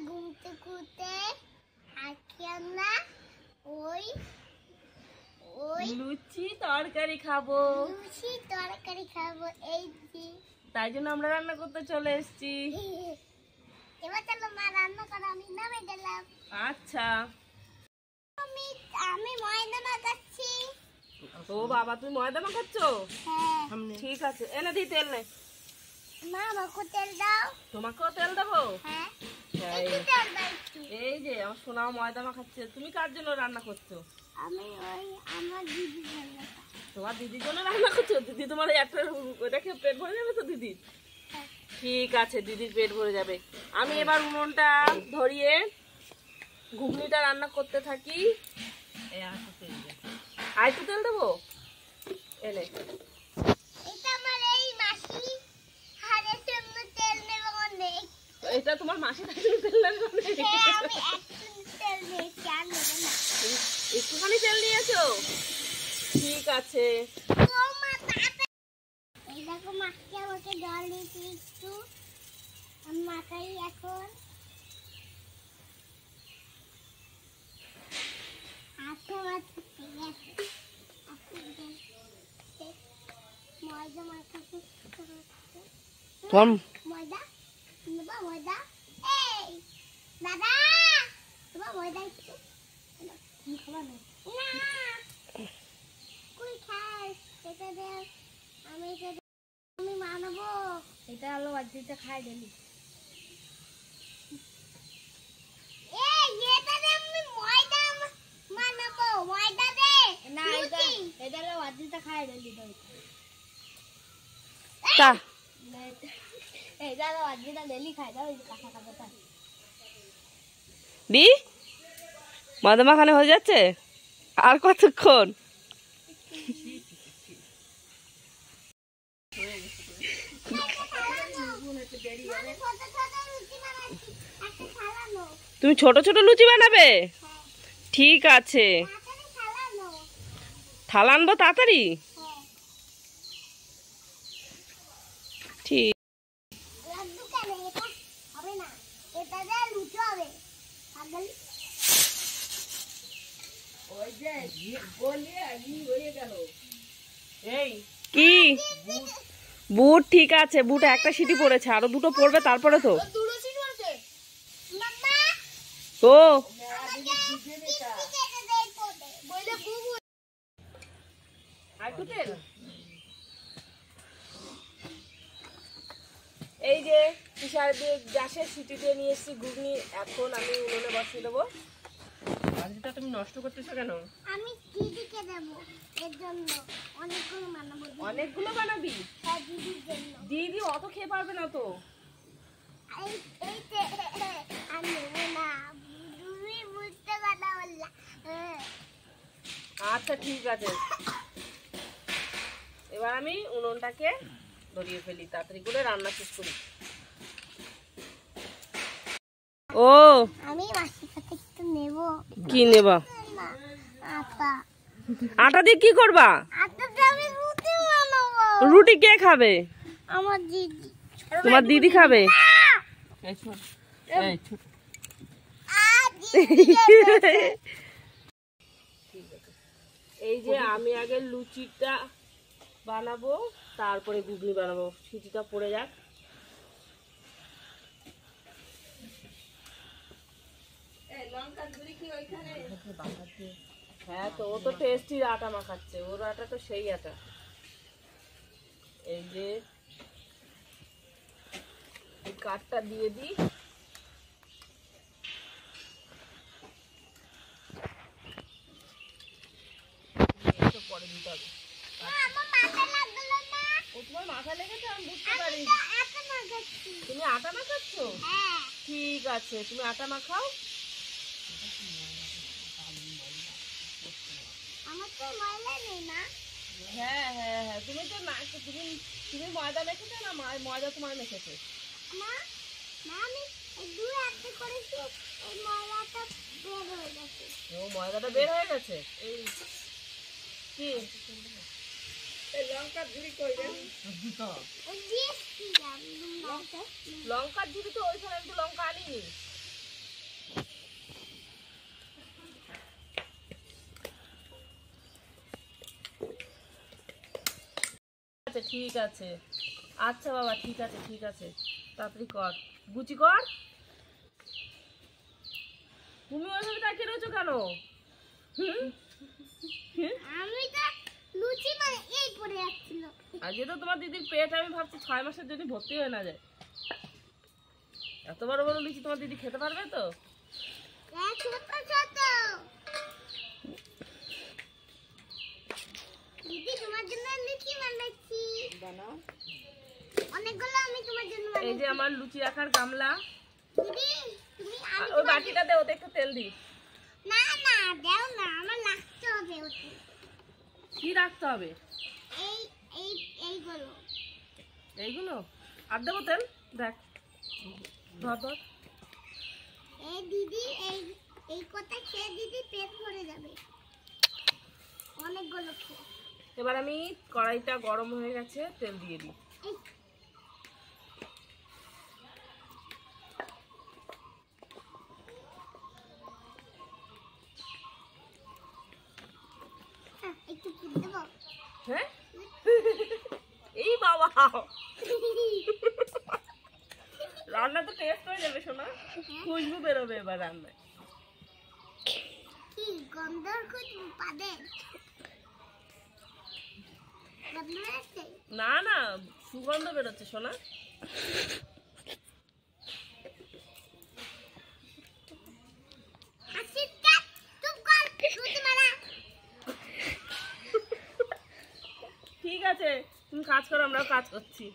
ঘুমতে ঘুরতে আজকে আমরা ওই লুচি তরকারি খাবো। এই যে তাই জন্য আমরা রান্না করতে চলে এসেছি। এবার চলো মা রান্না করো, আমি নামে গেলাম। আচ্ছা। আমি ময়দা মাখাচ্ছি। ও বাবা, তুমি ময়দা মাখাচ্ছো? হ্যাঁ। ঠিক আছে, এনে দিই তেল নে। মা আমাকে তেল দাও। তোমাকেও তেল দেবো? হ্যাঁ। এই তেল দাও একটু। এই যে আমার সোনাও ময়দা মাখাচ্ছে। তুমি কার জন্য রান্না করছো? আমি আমার দিদির জন্য। তোমার দিদির জন্য রান্না করছো? দিদি তোমার একটা ওটাকে পেট ভরে যাবে তো দিদির? ঠিক আছে, দিদির পেট ভরে যাবে। আমি এবার উনুনটা ধরিয়ে ঘুগনিটা রান্না করতে থাকি। আর একটু তেল দেবো? এনে এটা আমার এই মাসি হাড়ের জন্য তেল নেব অনেক। এটা তোমার মাসি তার জন্য তেল নেবে অনেক? হ্যাঁ, আমি একটু তেল নিয়েছি, আর নেব না। একটুখানি তেল নিয়েছো? ঠিক আছে। এই দেখো মাকে আমাকে জল দিয়েছি একটু, আমি মাখাই এখন। হাতে আমার ঠিক আছে। ময়দা মাখাতে ময়দা নেবা, ময়দা। এই দাদা, তোমার ময়দা একটু খাবার না কই খাস? এটা দে, আমি মানাবো। এটা আলো বাজিতে খাই দিলি। এই এটা দে, আমি ময়দা মানাবো। ময়দা দে না, এটা আলো বাজিতে খাই দিলি তো। তা এই দাদা বাজিটা দিলি খাই দাও, এই কাঁচা কাঁচাটা দি ময়দা মাখানো হয়ে যাচ্ছে। আর কতক্ষণ? তুমি ছোট ছোট লুচি বানাবে? ঠিক আছে, থালা আনবো তাড়াতাড়ি। ঠিক কি বুট? ঠিক আছে, বুট একটা সিটি পড়েছে, আরো দুটো পড়বে তারপরে তো। ও এই যে পিসার দিয়ে গ্যাসের সিটি দিয়ে নিয়ে এসেছি ঘুগনি। এখন আমি উনুনে বসিয়ে দেবো। ভাজিটা তুমি নষ্ট করতেছো কেন? আমি দিদিকে দেবো, এর জন্য অনেকগুলো বানাবো। অনেকগুলো বানাবি? হ্যাঁ, দিদির জন্য। দিদি অত খেয়ে পারবে না তো। আমি নেবো না, তুমি বুঝতে কথা বললা। আচ্ছা ঠিক আছে, এবার আমি উনুনটাকে ধরিয়ে ফেলি, তাড়াতাড়ি করে রান্না শেষ করি। ও আমি মাসির কাছে একটু নেবো। কি নেবা? আটা। আটা দিয়ে কি করবা? আটা দিয়ে আমি রুটি বানাবো। রুটি কে খাবে? আমার দিদি। তোমার দিদি খাবে? এই যে আমি আগে লুচিটা বানাবো, তারপরে ঘুগনি বানাবো। সিটিটা পড়ে যাক। হ্যাঁ তো, ও তো টেস্টি আটা মাখাচ্ছে, ওর আটা তো সেই আটা। এই যে এই কাঠটা দিয়ে দিই। পরে দিতে হবে। তোমার মাথা লেগেছে, আমি বুঝতে পারি। তুমি আটা মাখাচ্ছ? ঠিক আছে, তুমি আটা মাখাও। হ্যাঁ হ্যাঁ হ্যাঁ, তুমি তো না, তুমি ময়দা মেখেছো না? ময়দা তোমার মেখেছে। ও ময়দাটা বের হয়ে গেছে। এই কি লঙ্কার ঝুড়ি কই রে? লঙ্কার ঝুড়ি তো ওইখানে, আমি তো লঙ্কা আনিনি। ঠিক আছে। আচ্ছা বাবা, ঠিক আছে ঠিক আছে, তাড়াতাড়ি কর, গুচি কর। তুমি ওইভাবে তাকিয়ে রয়েছো কেন? আমি তো লুচি মানে এই পড়ে যাচ্ছিল। আজকে তো তোমার দিদির পেট আমি ভাবছি 6 মাসের জন্য ভর্তি হয়ে না যায়। এত বড় বড় লুচি তোমার দিদি খেতে পারবে তো? ছোট ছোট দিদি তোমার জন্য লুচি বানাচ্ছি। বানাও। অনেকগুলো আমি তোমার জন্য এই বানাচ্ছি। যে আমার লুচি রাখার গামলা। দিদি তুমি আমি ওই বাটিটা দে, ওতে একটু তেল দি। না না দাও না, আমার লাগতে হবে ওতে। কি রাখতে হবে? এই এই এইগুলো এইগুলো আর দেবো তেল? দেখ, ধর ধর। এই দিদি এই এই কথা খেয়ে দিদি পেট ভরে যাবে অনেকগুলো খেয়ে। এবার আমি কড়াইটা গরম হয়ে গেছে, তেল দিয়ে দিই। এই একটু ফুট দেবো। হ্যাঁ এই বাবা, রান্না তো টেস্ট হয়ে যাবে শোনা, খুশবু বেরোবে এবার রান্নায়। কি গন্ধর খুশবু পাবে? গন্ধ আছে? না না, সুগন্ধ বেরোচ্ছে শোনা। আশিটা চুপ কর, লুচি মারা। ঠিক আছে, তুমি কাজ করো, আমরাও কাজ করছি।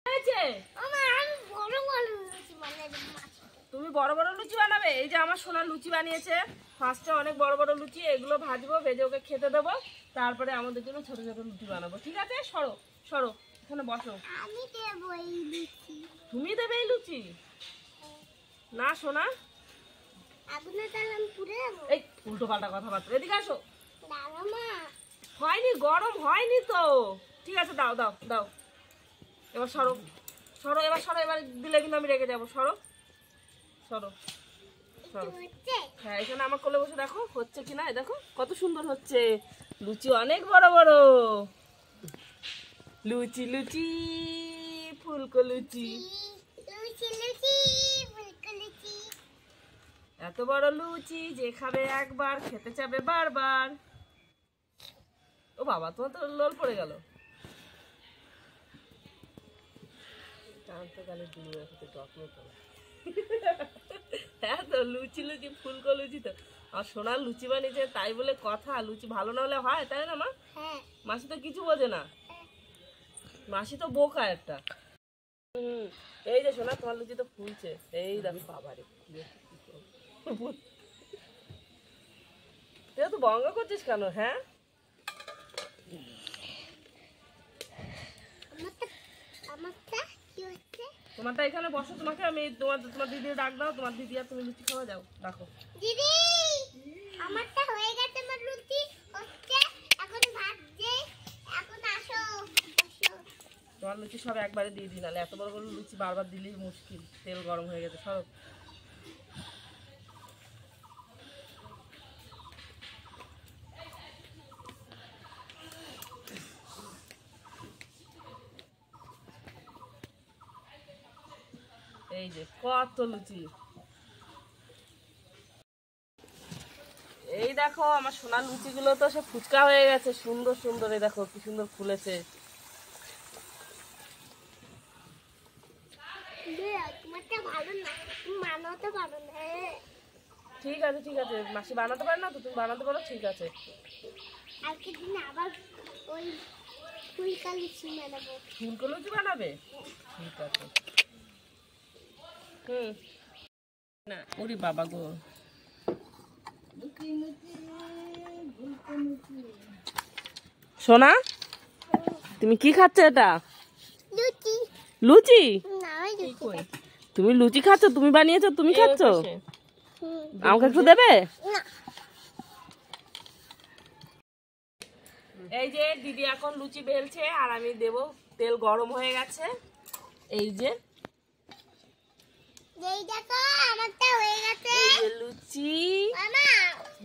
হয়েছে? ওমা আমি বড় বড় লুচি বানাই দেব। তুমি বড় বড় লুচি বানাবে? এই যে আমার সোনা লুচি বানিয়েছে, ফার্স্টে অনেক বড় বড় লুচি, এগুলো ভাজবো, ভেজে ওকে খেতে দেবো, তারপরে আমাদের জন্য ছোট ছোট লুচি বানাবো। ঠিক আছে, সরো সরো, এখানে বসো। আমি দেব এই লুচি। তুমি দেবে এই লুচি? না সোনা, আগুনে তাহলে আমি পুড়ে যাবো। এই উল্টো পাল্টা কথাবার্তা, এদিকে আসো। দাঁড়া মা। হয়নি, গরম হয়নি তো। ঠিক আছে, দাও দাও দাও। এবার সরো সরো, এবার সরো, এবার দিলে কিন্তু আমি রেগে যাবো। সরো সরো সরো। হচ্ছে হ্যাঁ, এখানে আমার কোলে বসে দেখো হচ্ছে কিনা। দেখো কত সুন্দর হচ্ছে, লুচি অনেক বড় বড়। লুচি লুচি ফুলকো লুচি, লুচি লুচি ফুলকো লুচি। এত বড় লুচি যে খাবে একবার খেতে চাবে বারবার। ও বাবা, তোমার তো লোল পড়ে গেল। হ্যাঁ তো, লুচি লুচি ফুলকো লুচি তো। আর সোনার লুচি বানিয়েছে তাই বলে কথা, লুচি ভালো না হলে হয়? তাই না মা? হ্যাঁ মাসি তো কিছু বোঝে না, মাসি তো বোকা একটা। এই যে সোনা, তোমার লুচি তো ফুলছে। এই দেখো বাবারে, তুই তো বঙ্গ করছিস কেন? হ্যাঁ, আমারটা কি হচ্ছে? তোমারটা এখানে বসো, তোমাকে আমি তোমার দিদি ডাক দাও, তোমার দিদি আর তুমি লুচি খাওয়া যাও, ডাকো। দিদি আমারটা হয়ে গেছে, আমার লুচি হচ্ছে এখন ভাজছে। এখন আসো আসো। তোমার লুচি সব একবারে দিয়ে দিই, নাহলে এত বড় বড় লুচি বারবার দিলেই মুশকিল। তেল গরম হয়ে গেছে, সব। এই যে কত লুচি, এই দেখো আমার সোনার লুচিগুলো তো সব ফুচকা হয়ে গেছে, সুন্দর সুন্দর। এই দেখো কি সুন্দর ফুলেছে। তোমারটা ভালো না, তুমি বানাতে পারো না। ঠিক আছে ঠিক আছে, মাসি বানাতে পারে না তো, তুমি বানাতে পারো, ঠিক আছে। কালকে দিন আবার ওই ফুলকা লুচি বানাবো। ফুলকো লুচি বানাবে? ঠিক আছে। না, ওরে বাবা গো, সোনা তুমি কি খাচ্ছ? এটা লুচি। লুচি? না ওই লুচি। তুমি লুচি খাচ্ছ? তুমি বানিয়েছো, তুমি খাচ্ছ? হুম। আমাকে একটু দেবে? না এই যে দিদি এখন লুচি বেলছে আর আমি দেব। তেল গরম হয়ে গেছে, এই যে এই দেখো আমারটা হয়ে গেছে। এই যে লুচি। মামা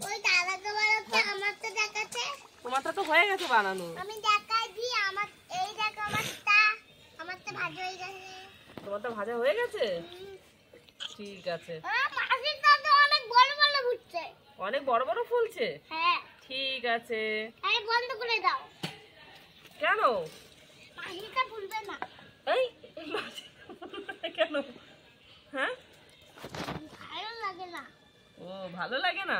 ওই দাদাকে বলো তো আমারটা দেখাতে। তোমারটা তো হয়ে গেছে বানানো। আমি দেখাই দিই আমার, এই দেখো আমারটা ভাজা হয়ে গেছে। তোমারটা ভাজা হয়ে গেছে? ঠিক আছে। মাছটা তো অনেক বড় বড় ফুটছে। অনেক বড় বড় ফুলছে? হ্যাঁ। ঠিক আছে। এই বন্ধ করে দাও। কেন? মাছটা ফুলবে না। এই কেন? হ্যাঁ, ভালো লাগে না। ও ভালো লাগে না?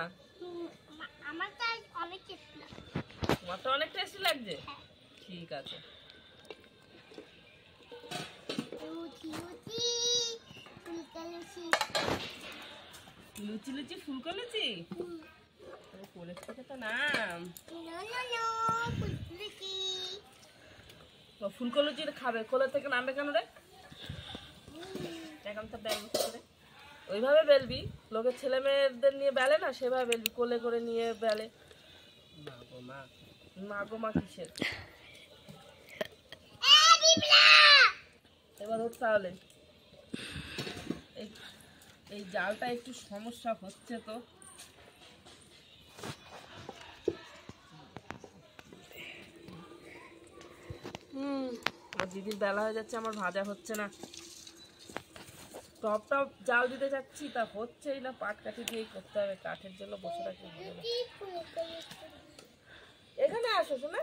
আমারটা অনেক টেস্টি লাগে। তোমারটা অনেক টেস্টি লাগছে? ঠিক আছে। লুচি লুচি ফুলকো লুচি? কোলের থেকে তো নাম। ফুলকো লুচি খাবে, কোলের থেকে নামবে কেন রে? এখন তো ওইভাবে বেলবি, লোকের ছেলে মেয়েদের নিয়ে বেলে না, সেভাবে বেলবি, কোলে করে নিয়ে বেলে। মা গো মা কিসের? এবার হোক তাহলে। এই জালটা একটু সমস্যা হচ্ছে তো। দিদির বেলা হয়ে যাচ্ছে, আমার ভাজা হচ্ছে না। টপ টপ জাল দিতে যাচ্ছি, তা হচ্ছেই না। পাট কাঠি দিয়েই করতে হবে, কাঠের জন্য বসে রাখি। এখানে আসো শোনা।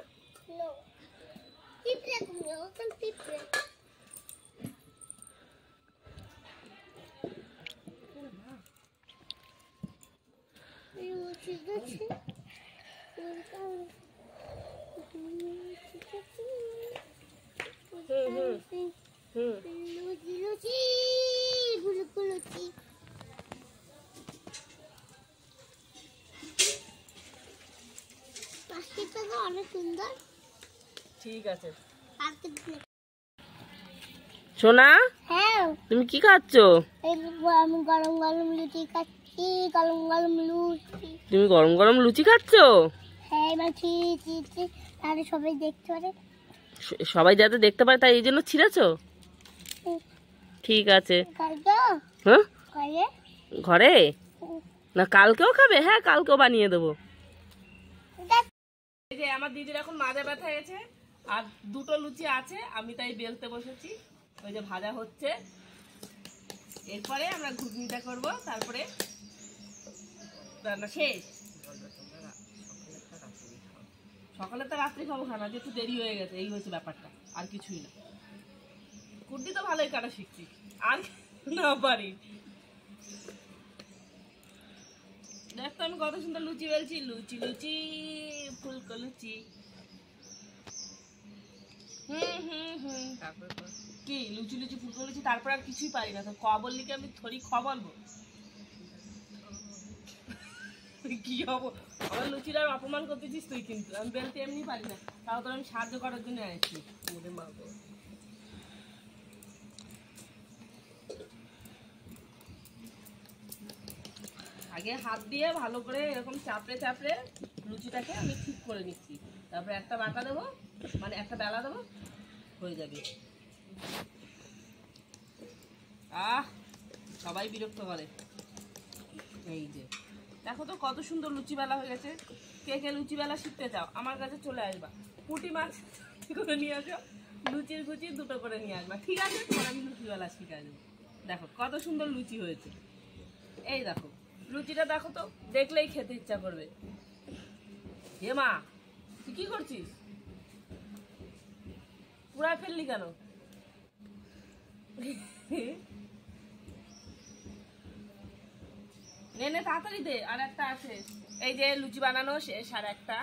অনেক সুন্দর। ঠিক আছে সোনা। হ্যাঁ, তুমি কি খাচ্ছ? আমি গরম গরম লুচি খাচ্ছি। গরম গরম লুচি। তুমি গরম গরম লুচি খাচ্ছ? হ্যাঁ, এবার তাহলে সবাই দেখতে পারে। সবাই যাতে দেখতে পারে তাই এই জন্য ছিঁড়েছো? ঠিক আছে। হ্যাঁ, ঘরে না কালকেও খাবে? হ্যাঁ, কালকেও বানিয়ে দেবো। এই যে আমার দিদির এখন মাজা ব্যথা গেছে, আর দুটো লুচি আছে, আমি তাই বেলতে বসেছি। ওই যে ভাজা হচ্ছে, এরপরে আমরা ঘুগনিটা করব, তারপরে রান্না শেষ। সকালে তো রাত্রি খাবো, খানা যেহেতু দেরি হয়ে গেছে, এই হয়েছে ব্যাপারটা, আর কিছুই না। কুর্তি তো ভালোই কাটা শিখছি, আর না পারি। দেখতো আমি কত সুন্দর লুচি বেলছি, লুচি লুচি ফুলকো লুচি। তারপরে কি লুচি লুচি ফুলকো লুচি, তারপর আর কিছুই পারি না। তো ক বললি কি আমি থরি খ বলবো? কি হবো? আমার লুচির আর অপমান করতেছিস তুই, কিন্তু আমি বেলতে এমনি পারি না, তাও তোর আমি সাহায্য করার জন্য আসছি। আগে হাত দিয়ে ভালো করে এরকম চাপড়ে চাপড়ে লুচিটাকে আমি ঠিক করে নিচ্ছি, তারপরে একটা বাটা দেবো, মানে একটা বেলা দেবো, হয়ে যাবে। সবাই বিরক্ত করে। এই যে দেখো তো কত সুন্দর লুচি বেলা হয়ে গেছে। কে কে লুচি বেলা শিখতে চাও আমার কাছে চলে আসবা। পুঁটি মাছ করে নিয়ে আসো, লুচির কুচি দুটো করে নিয়ে আসবা, ঠিক আছে? তোমার আমি লুচি বেলা শিখে দেবো। দেখো কত সুন্দর লুচি হয়েছে। এই দেখো লুচিটা, দেখো তো, দেখলেই খেতে ইচ্ছা করবে। হে মা, তুই কি করছিস? পুরাই ফেললি কেন? নে তাড়াতাড়ি দে, আর একটা আছে। এই যে লুচি বানানো শেষ, আর একটা।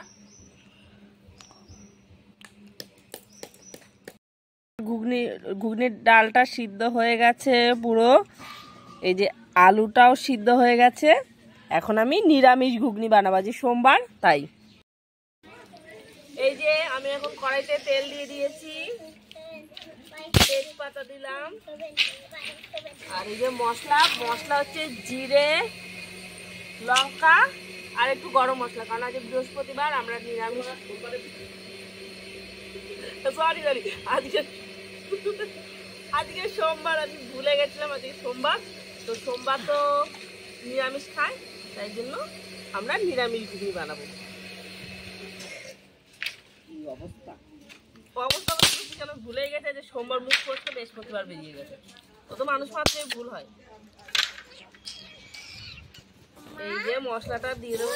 ঘুগনির ডালটা সিদ্ধ হয়ে গেছে পুরো, এই যে আলুটাও সিদ্ধ হয়ে গেছে। এখন আমি নিরামিষ ঘুগনি বানাবো, যে সোমবার তাই। এই যে আমি এখন কড়াইতে তেল দিয়ে দিয়েছি, তেজপাতা দিলাম, আর এই যে মশলা হচ্ছে জিরে, লঙ্কা আর একটু গরম মশলা, কারণ আজ বৃহস্পতিবার, আমরা নিরামিষ। সরি আজকে সোমবার, আমি ভুলে গেছিলাম আজকে সোমবার। তো সোমবার তো নিরামিষ খাই, তাই জন্য আমরা নিরামিষ ঘুগনি বানাবো। অবস্থা অবস্থা কেন ভুলে গেছে যে সোমবার মুখ করতে বৃহস্পতিবার বেরিয়ে গেছে। ও তো মানুষ মাত্রই ভুল হয়। এই যে মশলাটা দিয়ে দেবো।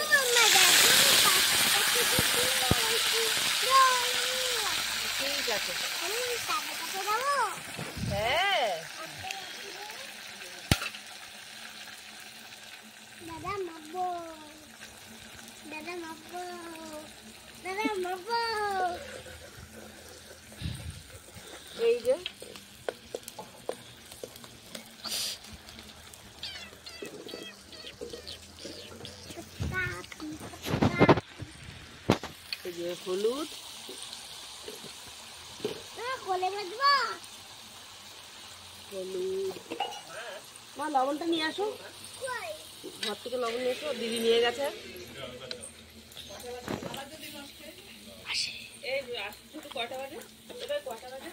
ঠিক আছে, হ্যাঁ দাদা মাপবো, দাদা মাপবো, দাদা মাপবো। এই যে হলুদ হলুদ মা লবণটা নিয়ে আসো, ঘর থেকে লবণ নিয়ে এসো। দিদি নিয়ে গেছে। এই ছোট কটা বাজে? এবার কটা বাজে?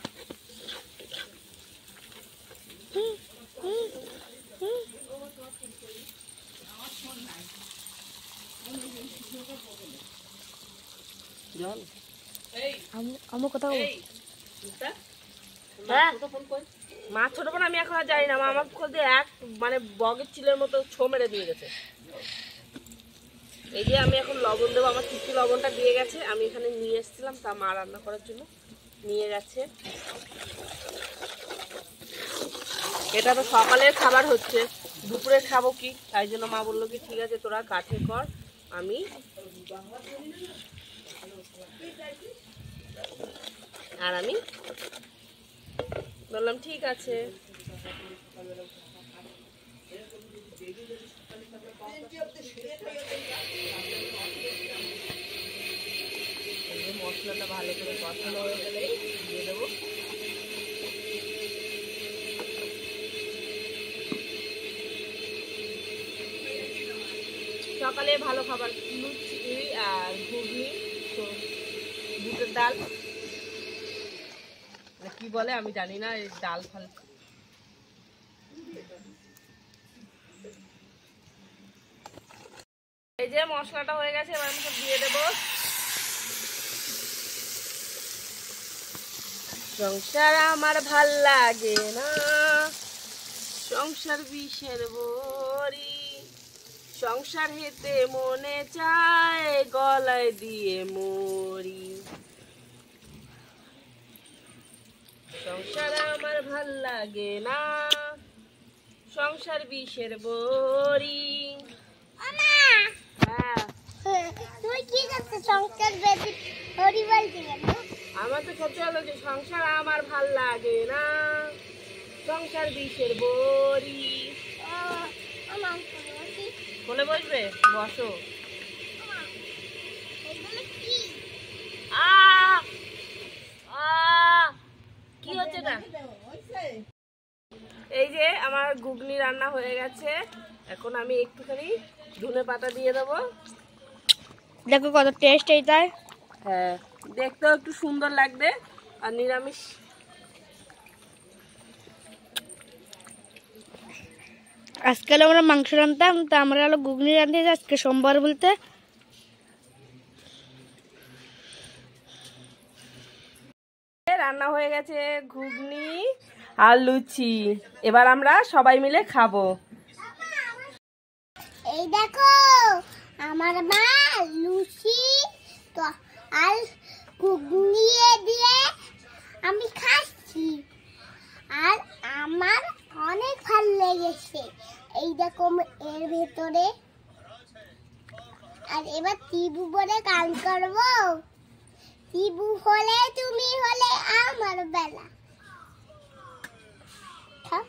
জল আমার কথা মা ছোট বোন আমি এখন আর জানি না। মা আমার খোল দিয়ে এক মানে বগের চিলের মতো ছো মেরে দিয়ে গেছে। এই যে আমি এখন লবণ দেবো। আমার তিথি লবণটা দিয়ে গেছে। আমি এখানে নিয়ে এসেছিলাম, তা মা রান্না করার জন্য নিয়ে গেছে। এটা তো সকালের খাবার হচ্ছে, দুপুরে খাবো কি, তাই জন্য মা বললো কি ঠিক আছে তোরা কাঠে কর, আমি বললাম ঠিক আছে। মশলাটা ভালো করে কষানো হয়ে গেলে দিয়ে দেবো। সকালে ভালো খাবার লুচি আর ঘুগনি, বুটের ডাল কি বলে আমি জানি না, এই ডাল ফাল। এই যে মশলাটা হয়ে গেছে, এবার আমি সব দিয়ে দেবো। সংসার আমার ভাল লাগে না, সংসার বিষের বড়ি, সংসার হেতে মনে চায় গলায় দিয়ে মরি। সংসার আমার ভাল লাগে না, সংসার বিষের বড়ি। আমার তো সত্যি হলো যে সংসার আমার ভাল লাগে না, সংসার বিষের বড়ি। বলে বসবে, বসো। কি হচ্ছে না? এই যে আমার ঘুগনি রান্না হয়ে গেছে। এখন আমি একটুখানি ধনে পাতা দিয়ে দেবো। দেখো কত টেস্ট এইটাই। হ্যাঁ, দেখতেও একটু সুন্দর লাগবে। আর নিরামিষ আজকাল আমরা মাংস রান্তাম, তা আমরা হলো ঘুগনি রাঁধতে আজকে সোমবার বলতে। রান্না হয়ে গেছে ঘুগনি আর লুচি। এবার আমরা সবাই মিলে খাবো। এই দেখো আমার মা লুচি তো আর ঘুগনি দিয়ে আমি খাচ্ছি, আর আমার অনেক ভালো লেগেছে। এই দেখো এর ভেতরে। আর এবার টিবু বলে গান করবো। টিবু হলে তুমি হলে আমার বেলা। থাক।